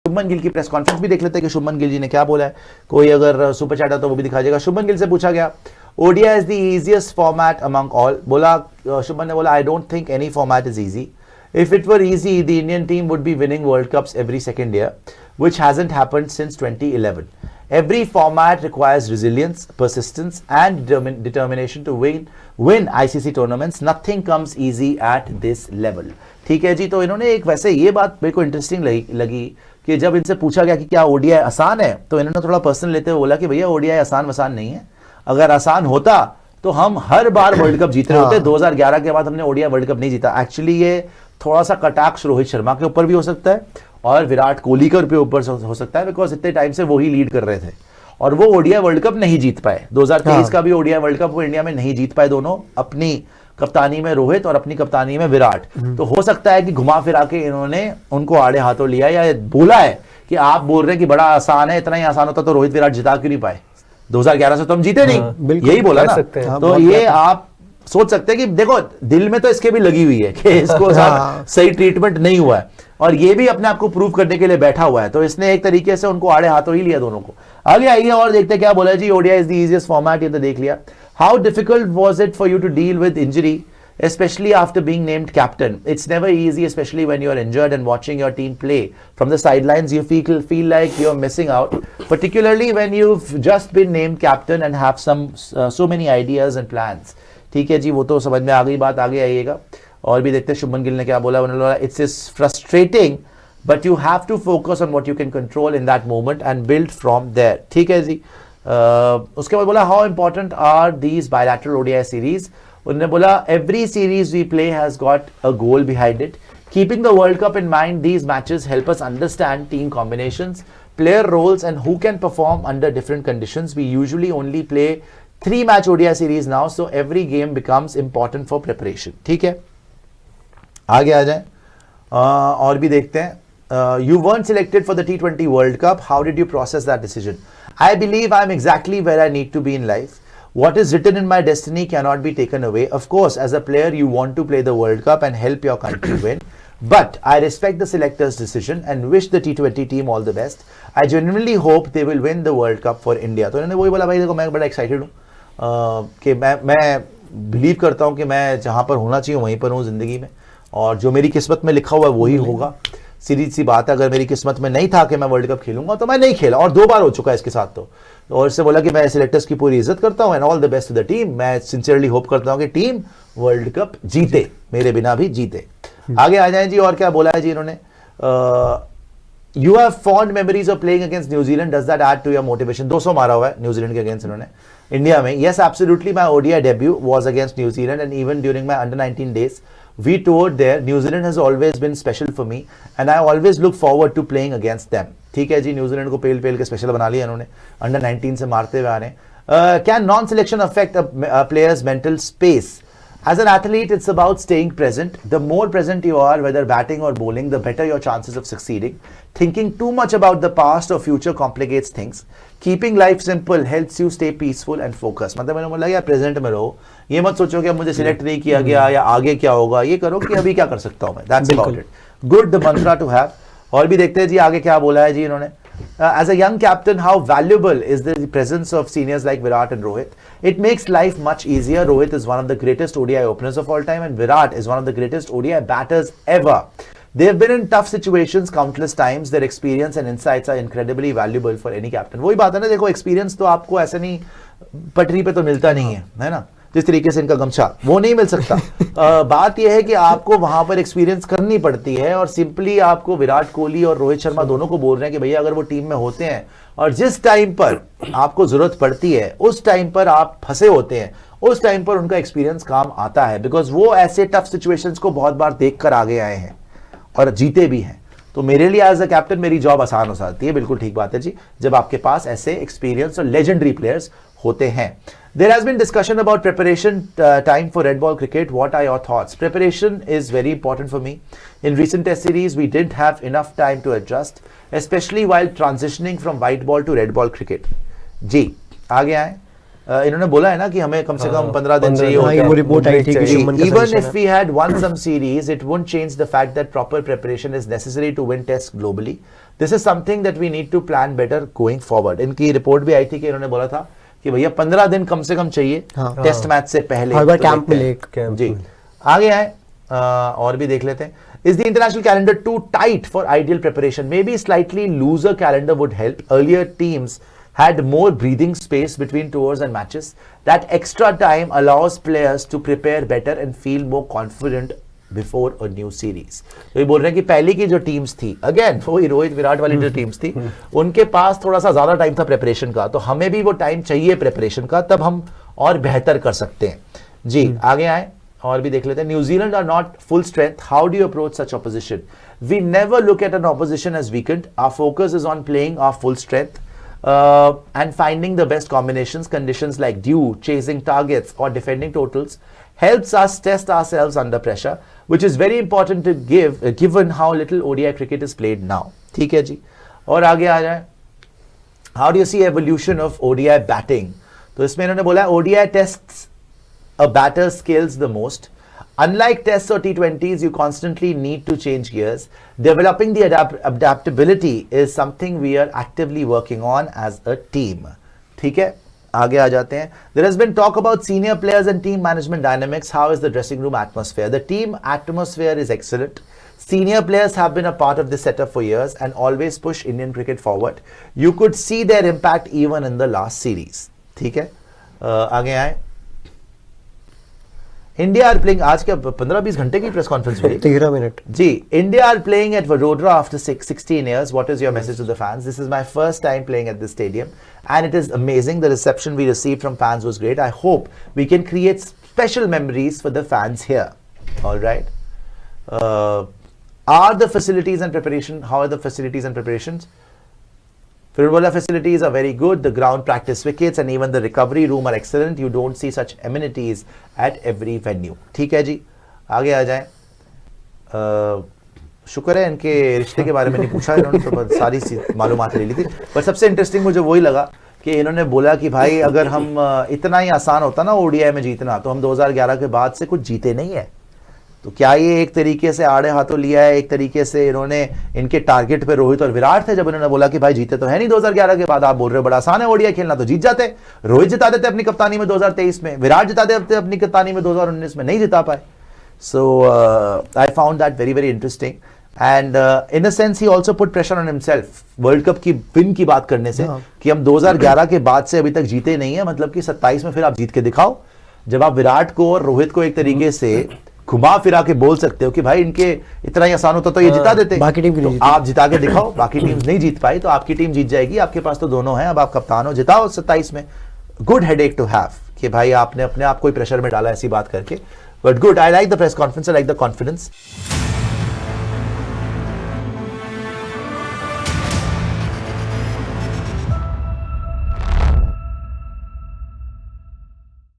शुभमन गिल की press conference भी देख लेते हैं कि शुभमन गिल जी ने क्या बोला है। कोई अगर सुपर चैट है तो वो भी दिखा जाएगा। शुभमन गिल से पूछा गया ODI is the easiest format among all. बोला शुभमन ने बोला I don't think any format is easy. If it were easy, the Indian team would be winning World Cups every second year, which hasn't happened since 2011. Every format requires resilience, persistence, and determination to win ICC tournaments. Nothing comes easy at this level. ठीक है जी। तो इन्होंने एक वैसे ये बात मेरे को इंटरेस्टिंग लगी कि जब इनसे पूछा गया कि क्या ओडीआई आसान है, तो इन्होंने थोड़ा पर्सनल लेते हुए बोला कि भैया ओडीआई आसान नहीं है। अगर आसान होता तो हम हर बार वर्ल्ड कप जीत रहे होते। 2011 के बाद हमने ओडीआई वर्ल्ड कप नहीं जीता। एक्चुअली ये थोड़ा सा कटाक्ष रोहित शर्मा के ऊपर भी हो सकता है और विराट कोहली के ऊपर हो सकता है, बिकॉज इतने टाइम से वो ही लीड कर रहे थे और वो ओडीआई वर्ल्ड कप नहीं जीत पाए। 2023 का भी ओडीआई वर्ल्ड कप वो इंडिया में नहीं जीत पाए दोनों, अपनी कप्तानी में रोहित और अपनी कप्तानी में विराट। तो हो सकता है कि घुमा फिरा के इन्होंने उनको आड़े हाथों लिया या बोला है कि आप बोल रहे हैं कि बड़ा आसान है, इतना ही आसान होता तो रोहित विराट जिता क्यों नहीं पाए। 2011 से तो हम जीते नहीं, यही बोला ना। तो ये आप सोच सकते हैं कि देखो दिल में तो इसके भी लगी हुई है कि इसको सही ट्रीटमेंट नहीं हुआ है और ये भी अपने आप को प्रूव करने के लिए बैठा हुआ है। तो इसने एक तरीके से उनको आड़े हाथों ही लिया दोनों को। आगे आइए और देखते हैं क्या बोला जी। ODI is the easiest format, ये तो देख लिया। How difficult was it for you to deal with injury, especially after being named captain? It's never easy, especially when you're injured and watching your team play from the sidelines. You feel like you're missing out, particularly when you've just been named captain and have so many ideas and plans. ठीक है जी, वो तो समझ में आ गई बात। आगे आइएगा और भी देखते हैं शुभमन गिल ने क्या बोला। उन्होंने बोला it's frustrating but you have to focus on what you can control in that moment and build from there. ठीक है जी। उसके बाद बोला how important are these bilateral ODI series. उन्होंने बोला every series we play has got a goal behind it. Keeping the World Cup in mind, these matches help us understand team combinations, player roles and who can perform under different conditions. We usually only play 3-match ODI series now, so every game becomes important for preparation. ठीक है, आगे आ जाए और भी देखते हैं। You weren't selected for the T20 World Cup. How did you process that decision? I believe I'm exactly where I need to be in life. What is written in my destiny cannot be taken away. Of course, as a player, you want to play the World Cup and help your country win. But I respect the selector's decision and wish the T20 team all the best. I genuinely hope they will win the World Cup for India. तो इन्होंने वही बोला भाई देखो मैं बड़ा excited हूँ कि मैं बिलीव करता हूँ कि मैं जहाँ पर होना चाहिए वहीं पर हूँ ज़िंदगी में और जो मेरी किस्मत में लिखा हुआ है वही होगा। सीधी सी बात है, अगर मेरी किस्मत में नहीं था कि मैं वर्ल्ड कप खेलूंगा तो मैं नहीं खेला और 2 बार हो चुका है इसके साथ। तो और इससे बोला कि मैं सिलेक्टर्स की पूरी इज्जत करता हूं and all the best to the team. मैं सिंसियरली होप करता हूं कि टीम वर्ल्ड कप जीते, मेरे बिना भी जीते। आगे आ जाए जी और क्या बोला है जी इन्होंने। You have fond memories of playing against New Zealand, does that add to your motivation. 200 मारा हुआ है न्यूजीलैंड के अगेंस्ट इन्होंने इंडिया में। Yes absolutely, my ODI debut was against New Zealand and even during my under 19 days we toured there. New Zealand has always been special for me and I always look forward to playing against them. ठीक है जी, New Zealand को पेल के special बना लिया इन्होंने, under 19 से मारते हुए आ रहे हैं। Can non-selection affect a player's mental space? As an athlete, it's about staying present. The more present you are, whether batting or bowling, the better your chances of succeeding. Thinking too much about the past or future complicates things. Keeping life simple helps you stay peaceful and focused. मतलब मैंने बोला यार present में रहो, ये मत सोचो कि अब मुझे सिलेक्ट नहीं किया गया या आगे क्या होगा, ये करो कि अभी क्या कर सकता हूँ मैं। That's about it. Good mantra to have. और भी देखते हैं जी आगे क्या बोला है जी इन्होंने। As a young captain, how valuable is the presence of seniors like Virat and Rohit? It makes life much easier. Rohit is one of the greatest ODI openers of all time and Virat is one of the greatest ODI batters ever. They have been in tough situations countless times. Their experience and insights are incredibly valuable for any captain. वही बात है ना, देखो experience तो आपको ऐसे नहीं पटरी पे तो मिलता नहीं है ना, जिस तरीके से इनका गमछा वो नहीं मिल सकता। बात यह है कि आपको वहां पर एक्सपीरियंस करनी पड़ती है और सिंपली आपको विराट कोहली और रोहित शर्मा दोनों को बोल रहे हैं कि भैया अगर वो टीम में होते हैं और जिस टाइम पर आपको जरूरत पड़ती है उस टाइम पर आप फंसे होते हैं, उस टाइम पर उनका एक्सपीरियंस काम आता है, बिकॉज वो ऐसे टफ सिचुएशंस को बहुत बार देख कर आगे आए हैं और जीते भी हैं। तो मेरे लिए एज अ कैप्टन मेरी जॉब आसान हो जाती है। बिल्कुल ठीक बात है जी, जब आपके पास ऐसे एक्सपीरियंस और लेजेंडरी प्लेयर्स होते हैं। There has been discussion about preparation time for red ball cricket. What are your thoughts? Preparation is very important for me. In recent test series, we didn't have enough time to adjust, especially while transitioning from white ball to red ball cricket. जी, आगे आए। इन्होंने बोला है ना कि हमें कम से कम 15 दिन चाहिए हाँ, ये वो रिपोर्ट आई थी कि शुभमन का even selection if है। we had won some series it won't change the fact that proper preparation is necessary to win tests globally. This is something that we need to plan better going forward. इनकी report भी आई थी कि इन्होंने बोला था कि भैया 15 दिन कम से कम चाहिए हाँ। टेस्ट मैच से पहले। हर बार तो कैंप में देखते हैं। कैंप जी में। आगे आए और भी देख लेते हैं। Is the international calendar too tight for ideal preparation? Maybe slightly looser calendar would help. Earlier teams had more breathing space between tours and matches. That extra time allows players to prepare better and feel more confident before a new series. तो ये बोल रहे हैं कि पहले की जो teams थी, अगेन वही रोहित विराट वाली जो टीम्स थी, उनके पास थोड़ा सा ज्यादा टाइम था प्रिपरेशन का, तो हमें भी वो टाइम चाहिए प्रिपरेशन का, तब हम और बेहतर कर सकते हैं। जी आगे आए और भी देख लेते हैं। New Zealand are not full strength, how do you approach such opposition? We never look at an opposition as weakened, our focus is on playing our full strength and finding the best combinations. Conditions like dew, chasing targets or defending totals helps us test ourselves under pressure, which is very important to given how little ODI cricket is played now. ठीक है जी, और आगे आ जाए। How do you see evolution of ODI batting? तो इसमें इन्होंने बोला ODI tests a batter's skills the most. Unlike tests or T20s, you constantly need to change gears. Developing the adaptability is something we are actively working on as a team. ठीक है, आगे आ जाते हैं। There has been talk about senior players and team management dynamics. How is the dressing room atmosphere? The team atmosphere is excellent. Senior players have been a part of this setup for years and always push Indian cricket forward. You could see their impact even in the last series. ठीक है, आगे आए। India are playing, आज क्या 15-20 घंटे की press conference हुई? 13 minute जी। India are playing at Vadodara after 16 years. What is your message to the fans? This is my first time playing at this stadium and it is amazing. The reception we received from fans was great. I hope we can create special memories for the fans here. All right. Are the facilities and preparation, how are the facilities and preparations? Footballer facilities are very good. The ground practice wickets and even the recovery room are excellent. You don't see such amenities at every venue. ठीक है जी, आगे आ जाएं। शुक्र है इनके रिश्ते के बारे में नहीं पूछा, इन्होंने तो सारी मालूमात ले ली थी। पर सबसे इंटरेस्टिंग मुझे वही लगा कि इन्होंने बोला कि भाई अगर हम इतना ही आसान होता ना ODI में जीतना, तो हम 2011 के बाद से कुछ जीते नहीं है। तो क्या ये एक तरीके से आड़े हाथों लिया है? एक तरीके से इन्होंने इनके टारगेट पे रोहित और विराट थे, जब इन्होंने बोला कि भाई जीते तो है नहीं 2011 के बाद, आप बोल रहे हो बड़ा आसान है ODI खेलना, तो जीत जाते। रोहित जिता देते अपनी कप्तानी में 2023 में, विराट जिता देते अपनी कप्तानी में 2019 में, नहीं जिता पाए। So I found that very very interesting and in a sense he also put pressure on himself world cup की विन की बात करने से, कि हम 2011 के बाद से अभी तक जीते नहीं है, मतलब कि 27 में फिर आप जीत के दिखाओ। जब आप विराट को और रोहित को एक तरीके से घुमा फिरा के बोल सकते हो कि भाई इनके इतना ही आसान होता तो ये जिता देते, बाकी टीम तो आप जिता के दिखाओ। बाकी टीम्स नहीं जीत पाई तो आपकी टीम जीत जाएगी, आपके पास तो दोनों हैं, अब आप कप्तान हो, जिताओ 27 में। गुड हेडेक टू हैव कि भाई आपने अपने आप को प्रेशर में डाला ऐसी बात करके, but good, I like the press conference, I like the confidence.